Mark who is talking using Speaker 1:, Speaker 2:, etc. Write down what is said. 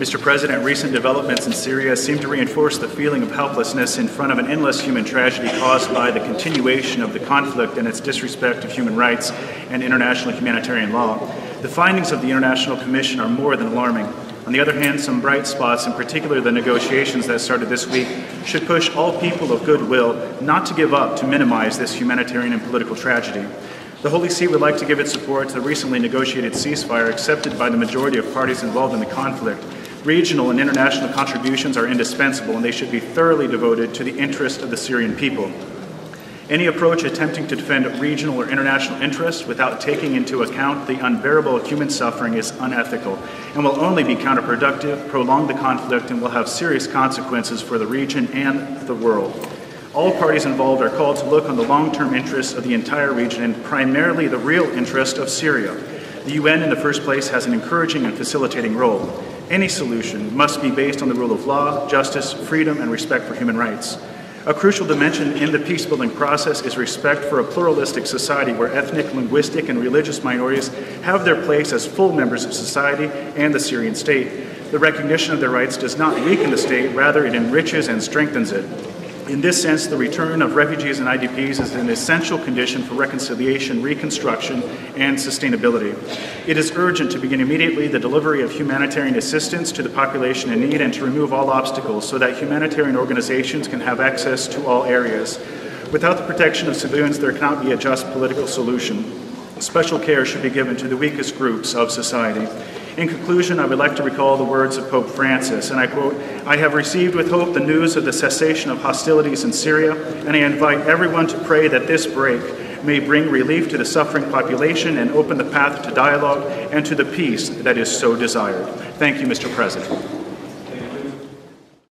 Speaker 1: Mr. President, recent developments in Syria seem to reinforce the feeling of helplessness in front of an endless human tragedy caused by the continuation of the conflict and its disrespect of human rights and international humanitarian law. The findings of the International Commission are more than alarming. On the other hand, some bright spots, in particular the negotiations that started this week, should push all people of goodwill not to give up to minimize this humanitarian and political tragedy. The Holy See would like to give its support to the recently negotiated ceasefire accepted by the majority of parties involved in the conflict. Regional and international contributions are indispensable, and they should be thoroughly devoted to the interest of the Syrian people. Any approach attempting to defend regional or international interests without taking into account the unbearable human suffering is unethical and will only be counterproductive, prolong the conflict, and will have serious consequences for the region and the world. All parties involved are called to look on the long-term interests of the entire region and primarily the real interest of Syria. The UN, in the first place, has an encouraging and facilitating role. Any solution must be based on the rule of law, justice, freedom, and respect for human rights. A crucial dimension in the peace-building process is respect for a pluralistic society where ethnic, linguistic, and religious minorities have their place as full members of society and the Syrian state. The recognition of their rights does not weaken the state, rather it enriches and strengthens it. In this sense, the return of refugees and IDPs is an essential condition for reconciliation, reconstruction, and sustainability. It is urgent to begin immediately the delivery of humanitarian assistance to the population in need and to remove all obstacles so that humanitarian organizations can have access to all areas. Without the protection of civilians, there cannot be a just political solution. Special care should be given to the weakest groups of society. In conclusion, I would like to recall the words of Pope Francis, and I quote, "I have received with hope the news of the cessation of hostilities in Syria, and I invite everyone to pray that this break may bring relief to the suffering population and open the path to dialogue and to the peace that is so desired." Thank you, Mr. President.